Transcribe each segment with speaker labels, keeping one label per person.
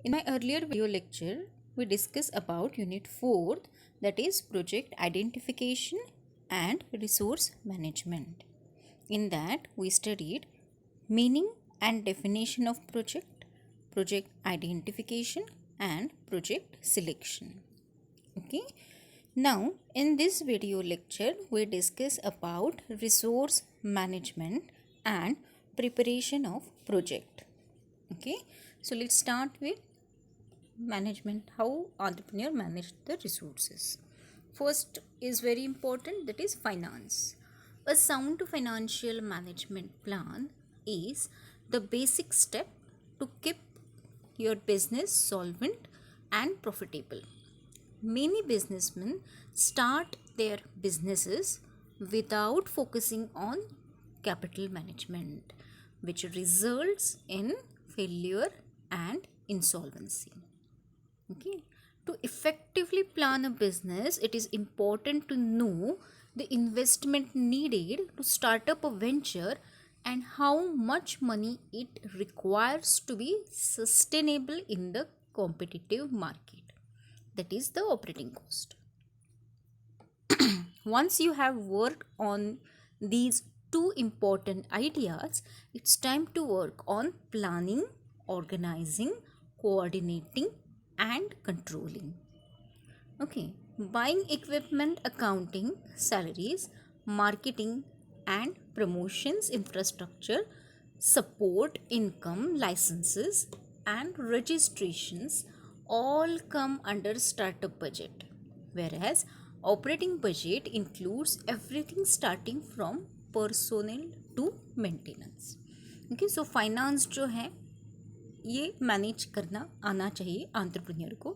Speaker 1: In my earlier video lecture, we discussed about Unit 4, that is Project Identification and Resource Management. In that, we studied meaning and definition of project, project identification and project selection. Okay. Now, in this video lecture, we discuss about resource management and preparation of project. Okay. So, let's start with management, how entrepreneur manage the resources. First is very important, that is finance. A sound financial management plan is the basic step to keep your business solvent and profitable. Many businessmen start their businesses without focusing on capital management, which results in failure and insolvency. Okay. To effectively plan a business, it is important to know the investment needed to start up a venture and how much money it requires to be sustainable in the competitive market. That is the operating cost. Once you have worked on these two important ideas, it's time to work on planning, organizing, coordinating, and controlling. Okay, buying equipment, accounting, salaries, marketing and promotions, infrastructure, support, income, licenses, and registrations all come under startup budget, whereas operating budget includes everything starting from personnel to maintenance. Okay, so finance जो है ये manage करना आना चाहिए entrepreneur को.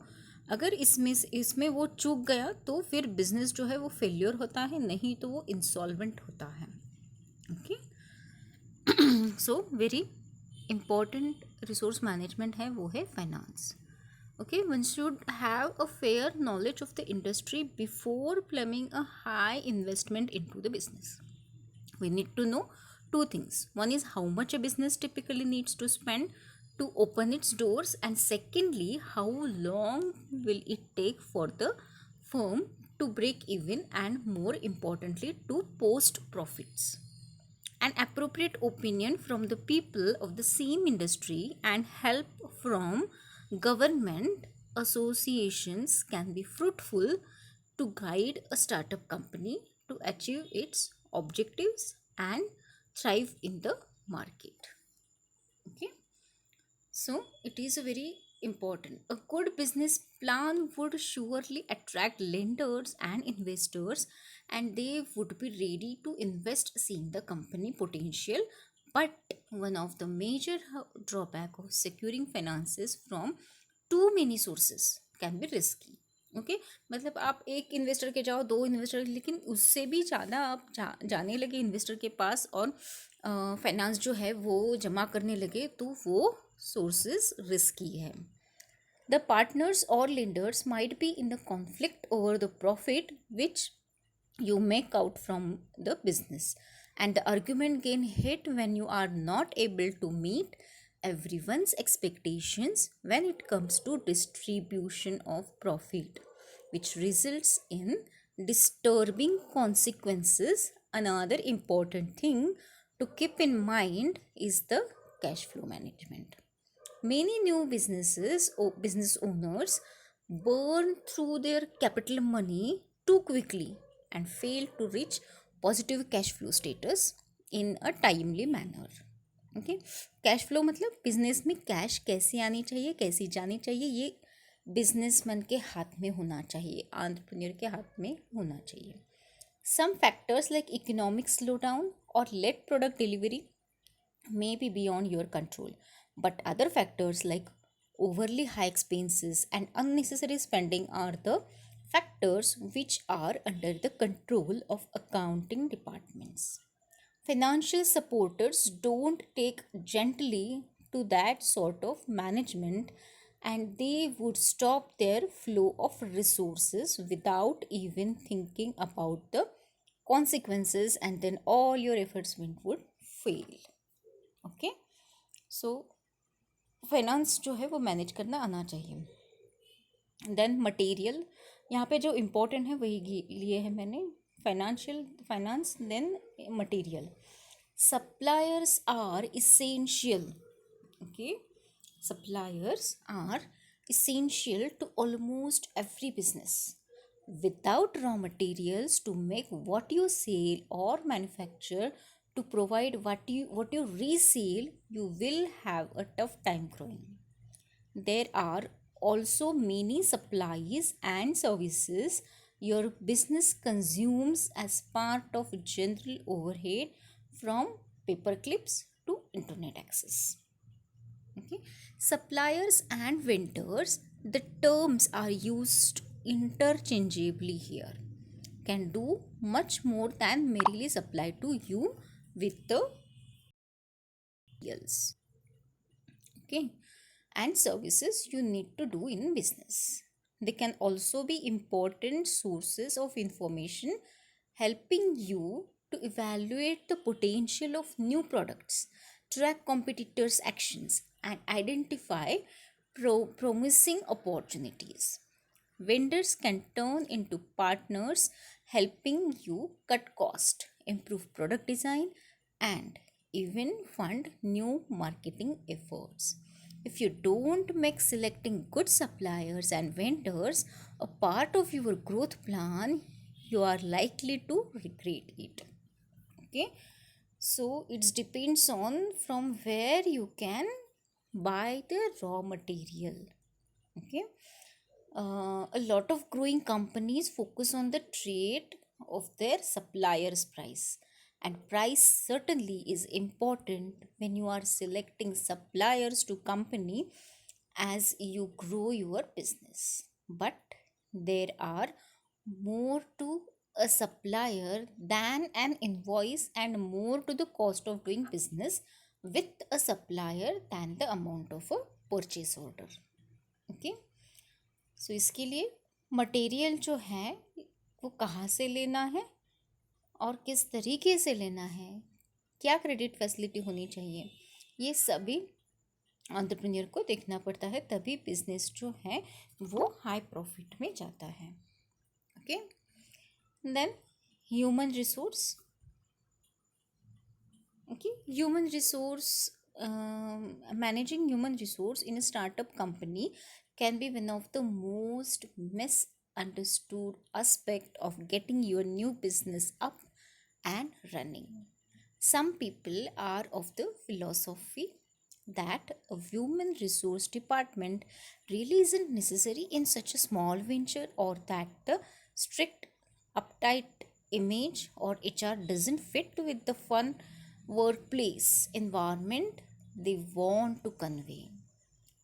Speaker 1: अगर इसमें वो चूक गया तो फिर बिजनेस जो है वो फेलियर होता है, नहीं तो वो इंसॉल्वेंट होता है. Okay, so very important resource management है वो है finance. Okay, one should have a fair knowledge of the industry before planning a high investment into the business. We need to know two things. One is how much a business typically needs to spend to open its doors, and secondly, how long will it take for the firm to break even, and more importantly, to post profits. An appropriate opinion from the people of the same industry and help from government associations can be fruitful to guide a startup company to achieve its objectives and thrive in the market. Okay, so it is a very important. A good business plan would surely attract lenders and investors, and they would be ready to invest seeing the company potential. But one of the major drawback of securing finances from too many sources can be risky. Okay मतलब आप एक investor के जाओ, दो investor, लेकिन उससे भी ज़्यादा आप जाने लगे इन्वेस्टर के पास और फाइनेंस जो है वो जमा करने लगे तो वो सोर्सेज रिस्की है. द पार्टनर्स और lenders might be in the conflict over the profit which you make out from the business, and the argument gain hit when you are not able to meet everyone's expectations when it comes to distribution of profit, which results in disturbing consequences. Another important thing to keep in mind is the cash flow management. Many new businesses or business owners burn through their capital money too quickly and fail to reach positive cash flow status in a timely manner. Okay, cash flow मतलब business में cash कैसे आनी चाहिए, कैसी जानी चाहिए, ये businessman के हाथ में होना चाहिए, एंटरप्रेन्योर के हाथ में होना चाहिए. Some factors like economic slow down और late product delivery may be beyond your control, but other factors like overly high expenses and unnecessary spending are the factors which are under the control of accounting departments. Financial supporters don't take gently to that sort of management, and they would stop their flow of resources without even thinking about the consequences, and then all your efforts would fail. Okay, so finance जो है वो manage करना आना चाहिए। Then material, यहाँ पे जो important है वही लिए है मैंने, financial finance, then material. Suppliers are essential, okay, suppliers are essential to almost every business. Without raw materials to make what you sell or manufacture, to provide what you resell, you will have a tough time growing. There are also many supplies and services your business consumes as part of general overhead, from paper clips to internet access. Okay, suppliers and vendors, the terms are used interchangeably here, can do much more than merely supply to you with the materials, okay, and services you need to do in business. They can also be important sources of information, helping you to evaluate the potential of new products, track competitors' actions, and identify promising opportunities. Vendors can turn into partners, helping you cut cost, improve product design, and even fund new marketing efforts. If you don't make selecting good suppliers and vendors a part of your growth plan, you are likely to regret it. Okay, so it depends on from where you can buy the raw material. Okay, a lot of growing companies focus on the trade of their suppliers price, and price certainly is important when you are selecting suppliers to company as you grow your business. But there are more to a supplier than an invoice, and more to the cost of doing business with a supplier than the amount of a purchase order. Okay, सो इसके लिए material जो है वो कहाँ से लेना है और किस तरीके से लेना है, क्या क्रेडिट फैसिलिटी होनी चाहिए, ये सभी एंटरप्रेन्योर को देखना पड़ता है, तभी बिजनेस जो है वो हाई प्रॉफिट में जाता है. Okay, then human resource. Okay, human resource, managing human resource in a startup company can be one of the most misunderstood aspect of getting your new business up and running. Some people are of the philosophy that a human resource department really isn't necessary in such a small venture, or that the strict uptight image or HR doesn't fit with the fun workplace environment they want to convey.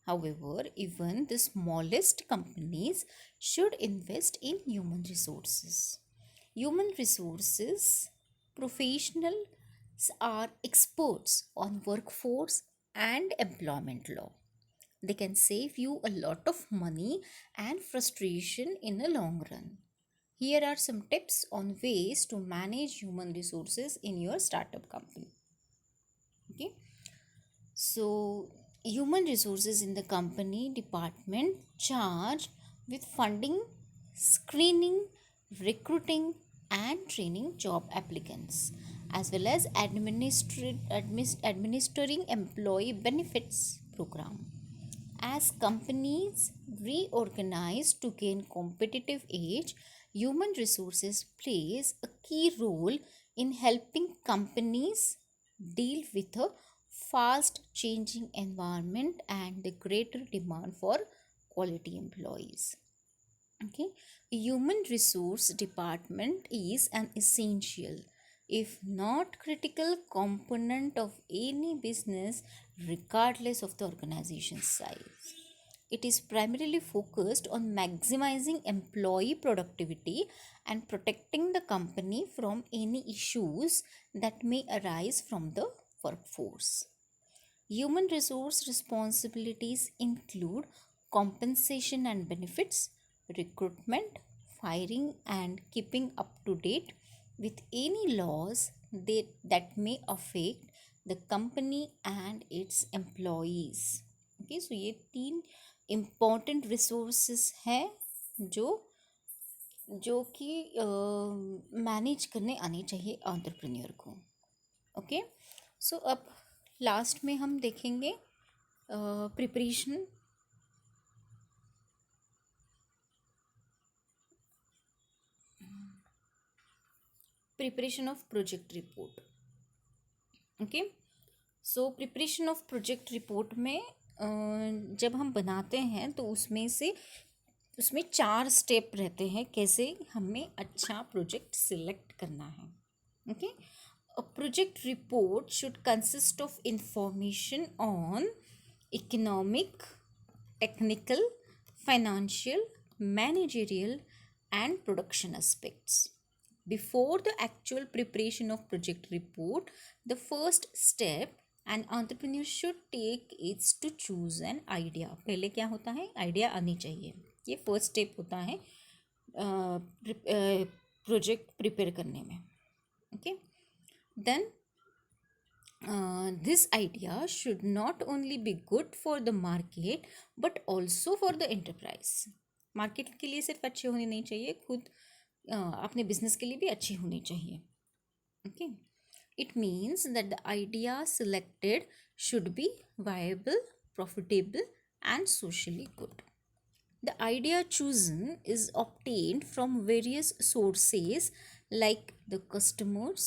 Speaker 1: However, even the smallest companies should invest in human resources. Human resources professionals are experts on workforce and employment law. They can save you a lot of money and frustration in the long run. Here are some tips on ways to manage human resources in your startup company. Okay, so human resources in the company department charged with funding, screening, recruiting, and training job applicants, as well as administering employee benefits program. As companies reorganize to gain competitive edge, human resources plays a key role in helping companies deal with a fast changing environment and the greater demand for quality employees. Okay, human resource department is an essential, if not critical, component of any business, regardless of the organization's size. It is primarily focused on maximizing employee productivity and protecting the company from any issues that may arise from the workforce. Human resource responsibilities include compensation and benefits, recruitment, firing, and keeping up to date with any laws that may affect the company and its employees. Okay, so ये 3 important resources हैं जो जो कि manage करने आने चाहिए entrepreneur को। Okay, सो अब लास्ट में हम देखेंगे preparation of project report. Okay, so preparation of project report में जब हम बनाते हैं तो उसमें 4 स्टेप रहते हैं कैसे हमें अच्छा प्रोजेक्ट सिलेक्ट करना है। Okay, a project report should consist of information on economic, technical, financial, managerial, and production aspects. Before the actual preparation of project report, the first step an entrepreneur should take is to choose an idea. पहले क्या होता है, idea आनी चाहिए, ये first step होता है project prepare करने में। Okay, then this idea should not only be good for the market but also for the enterprise. Market के लिए सिर्फ अच्छी होनी नहीं चाहिए, खुद अपने बिजनेस के लिए भी अच्छी होनी चाहिए। Okay, it means that the idea selected should be viable, profitable and socially good. The idea chosen is obtained from various sources like the customers,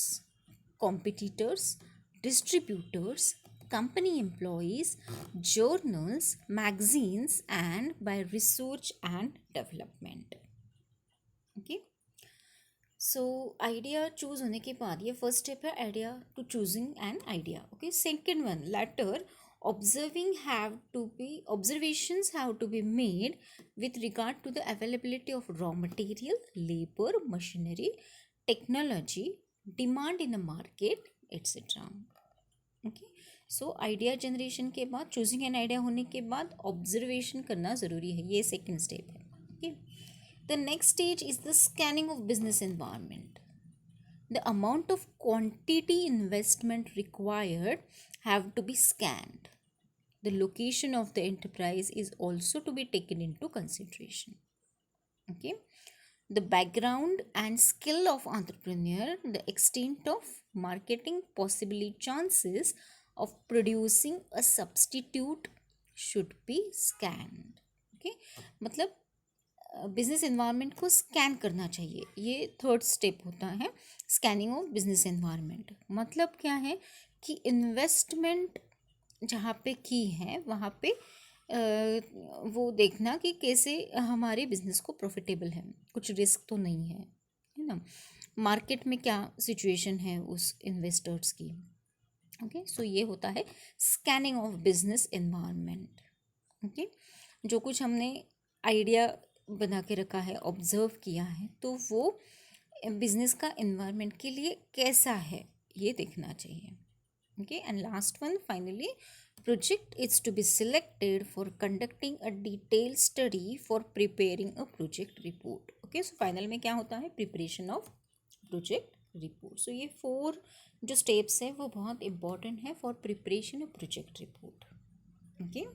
Speaker 1: competitors, distributors, company employees, journals, magazines, and by research and development. Okay, so idea choose होने के बाद ये first step है, idea to choosing an idea. Okay, second one, latter observations have to be made with regard to the availability of raw material, labor, machinery, technology, demand in the market, etc. Okay, so idea generation के बाद, choosing an idea होने के बाद observation करना ज़रूरी है, ये second step है। Okay, the next stage is the scanning of business environment. The amount of quantity investment required have to be scanned. The location of the enterprise is also to be taken into consideration. Okay, the background and skill of entrepreneur, the extent of marketing, possibly chances of producing a substitute should be scanned. Okay, मतलब business environment को scan करना चाहिए, ये third step होता है scanning of business environment. मतलब क्या है कि इन्वेस्टमेंट जहाँ पे की है वहाँ पे वो देखना कि कैसे हमारे बिजनेस को प्रॉफिटेबल है, कुछ रिस्क तो नहीं है ना, मार्केट में क्या सिचुएशन है उस इन्वेस्टर्स की. ओके, सो ये होता है scanning of business environment. Okay, जो कुछ हमने आइडिया बना के रखा है, ऑब्जर्व किया है, तो वो बिजनेस का एनवायरनमेंट के लिए कैसा है ये देखना चाहिए. Okay, and last one, finally, project is to be selected for conducting a detailed study for preparing a project report. Okay, so final में क्या होता है, preparation of project report. So ये 4 जो steps है वो बहुत important है for preparation of project report. Okay,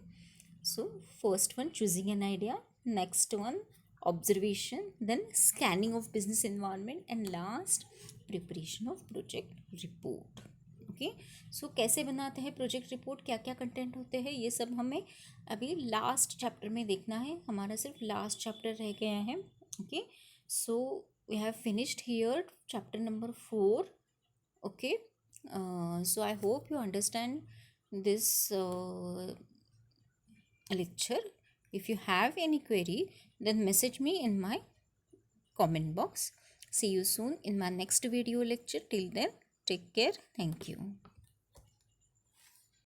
Speaker 1: so first one, choosing an idea, next one observation, then scanning of business environment, and last preparation of project report. Okay, so कैसे बनाते हैं project report, क्या क्या content होते हैं, ये सब हमें अभी लास्ट चैप्टर में देखना है, हमारा सिर्फ लास्ट चैप्टर रह गया है. Okay, so we have finished here chapter number 4. Okay, so I hope you understand this lecture. If you have any query, then message me in my comment box. See you soon in my next video lecture. Till then, take care. Thank you.